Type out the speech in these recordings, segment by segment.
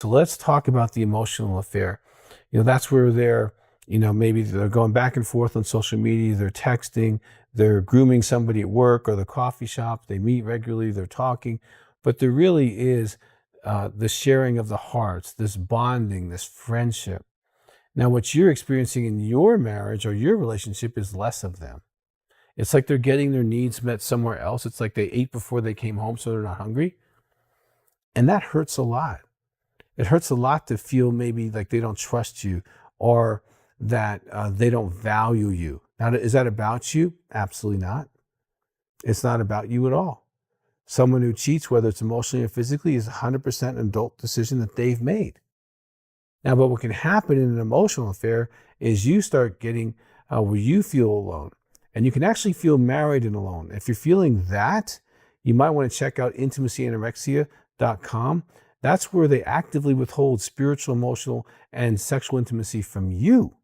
So let's talk about the emotional affair. That's where maybe they're going back and forth on social media, they're texting, they're grooming somebody at work or the coffee shop, they meet regularly, they're talking, but there really is the sharing of the hearts, this bonding, this friendship. Now, what you're experiencing in your marriage or your relationship is less of them. It's like they're getting their needs met somewhere else. It's like they ate before they came home, so they're not hungry. And that hurts a lot. It hurts a lot to feel maybe like they don't trust you or that they don't value you. Now, is that about you? Absolutely not. It's not about you at all. Someone who cheats, whether it's emotionally or physically, is 100% an adult decision that they've made. Now, but what can happen in an emotional affair is you start getting where you feel alone. And you can actually feel married and alone. If you're feeling that, you might want to check out intimacyanorexia.com. That's where they actively withhold spiritual, emotional, and sexual intimacy from you,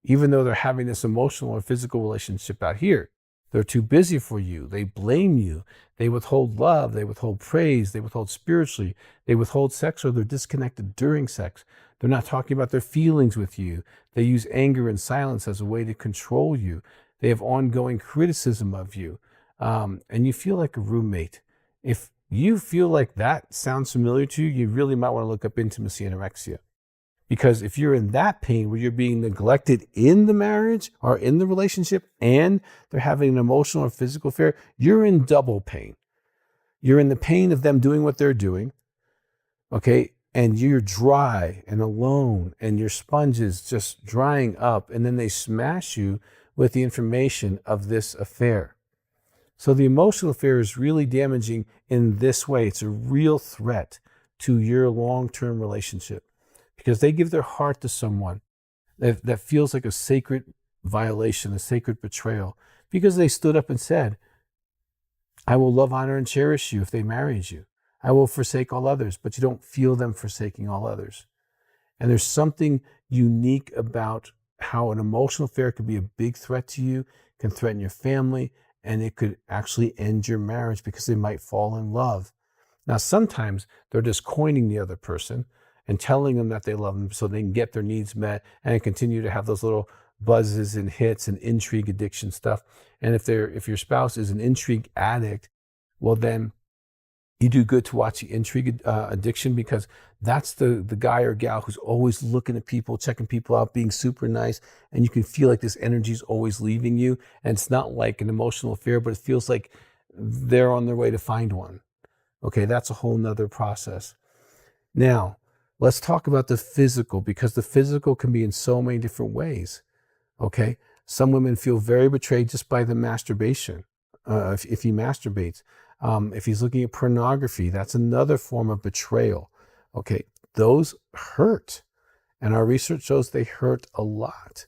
even though they're having this emotional or physical relationship out here. They're too busy for you. They blame you. They withhold love. They withhold praise. They withhold spiritually. They withhold sex, or they're disconnected during sex. They're not talking about their feelings with you. They use anger and silence as a way to control you. They have ongoing criticism of you. And you feel like a roommate. If you feel like that sounds familiar to you, you really might want to look up intimacy anorexia. Because if you're in that pain where you're being neglected in the marriage or in the relationship and they're having an emotional or physical affair, you're in double pain. You're in the pain of them doing what they're doing, okay? And you're dry and alone and your sponge is just drying up, and then they smash you with the information of this affair. So the emotional affair is really damaging in this way. It's a real threat to your long-term relationship because they give their heart to someone that feels like a sacred violation, a sacred betrayal, because they stood up and said, I will love, honor, and cherish you if they married you. I will forsake all others, but you don't feel them forsaking all others. And there's something unique about how an emotional affair could be a big threat to you, can threaten your family, and it could actually end your marriage because they might fall in love. Now, sometimes they're just coining the other person and telling them that they love them so they can get their needs met and continue to have those little buzzes and hits and intrigue addiction stuff. And if your spouse is an intrigue addict, well, then you do good to watch the intrigue addiction, because that's the guy or gal who's always looking at people, checking people out, being super nice. And you can feel like this energy is always leaving you. And it's not like an emotional affair, but it feels like they're on their way to find one. Okay, that's a whole nother process. Now, let's talk about the physical, because the physical can be in so many different ways. Okay, some women feel very betrayed just by the masturbation. If he masturbates, if he's looking at pornography, that's another form of betrayal. Okay, those hurt. And our research shows they hurt a lot.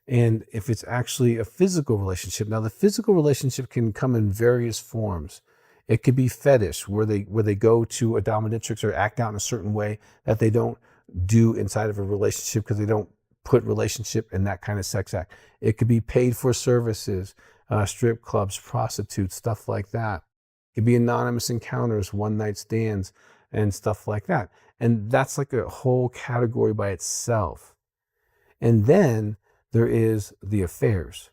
And if it's actually a physical relationship, now the physical relationship can come in various forms. It could be fetish, where they go to a dominatrix or act out in a certain way that they don't do inside of a relationship because they don't put relationship in that kind of sex act. It could be paid for services, strip clubs, prostitutes, stuff like that. It could be anonymous encounters, one night stands, and stuff like that. And that's like a whole category by itself. And then there is the affairs,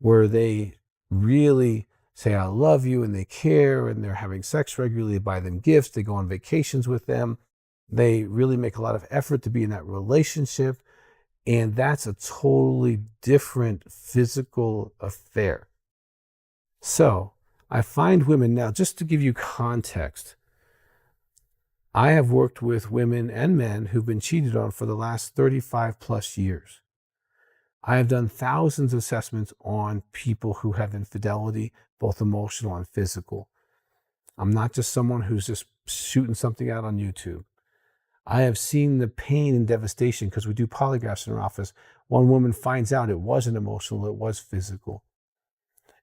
where they really say, I love you, and they care, and they're having sex regularly, they buy them gifts, they go on vacations with them. They really make a lot of effort to be in that relationship. And that's a totally different physical affair. So I find women now, just to give you context, I have worked with women and men who've been cheated on for the last 35 plus years. I have done thousands of assessments on people who have infidelity, both emotional and physical. I'm not just someone who's just shooting something out on YouTube. I have seen the pain and devastation, because we do polygraphs in our office. One woman finds out it wasn't emotional, it was physical.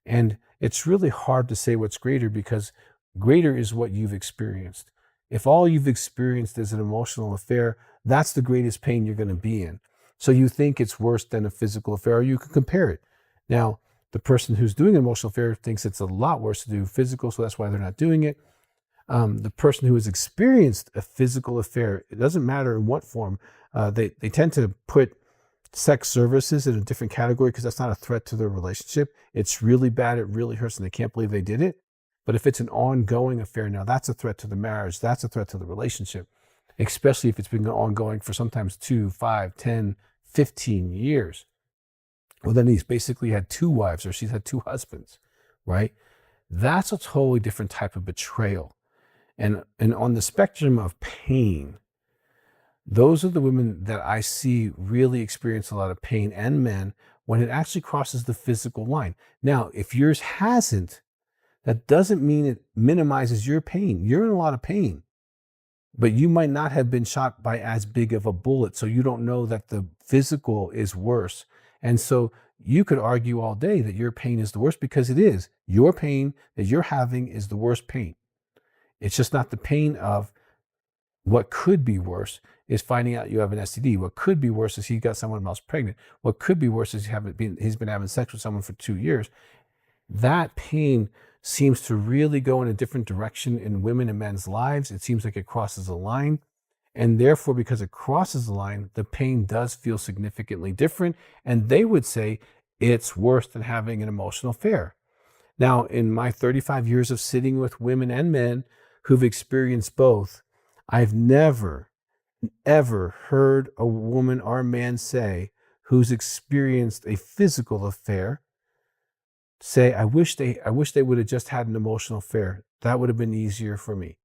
And it's really hard to say what's greater, because greater is what you've experienced. If all you've experienced is an emotional affair, that's the greatest pain you're going to be in. So you think it's worse than a physical affair, or you can compare it. Now, the person who's doing an emotional affair thinks it's a lot worse to do physical, so that's why they're not doing it. The person who has experienced a physical affair, it doesn't matter in what form, they tend to put sex services in a different category because that's not a threat to their relationship. It's really bad, it really hurts, and they can't believe they did it. But if it's an ongoing affair, now that's a threat to the marriage, that's a threat to the relationship, especially if it's been ongoing for sometimes 2, 5, 10, 15 years. Well, then he's basically had 2 wives or she's had 2 husbands, right? That's a totally different type of betrayal. And on the spectrum of pain, those are the women that I see really experience a lot of pain, and men, when it actually crosses the physical line. Now, if yours hasn't, that doesn't mean it minimizes your pain. You're in a lot of pain, but you might not have been shot by as big of a bullet, so you don't know that the physical is worse. And so you could argue all day that your pain is the worst, because it is. Your pain that you're having is the worst pain. It's just not the pain of what could be worse is finding out you have an STD. What could be worse is he got someone else pregnant. What could be worse is he's been having sex with someone for 2 years. That pain seems to really go in a different direction in women and men's lives. It seems like it crosses a line. And therefore, because it crosses the line, the pain does feel significantly different. And they would say it's worse than having an emotional affair. Now, in my 35 years of sitting with women and men who've experienced both, I've never, ever heard a woman or a man say who's experienced a physical affair say, I wish they would have just had an emotional affair. That would have been easier for me.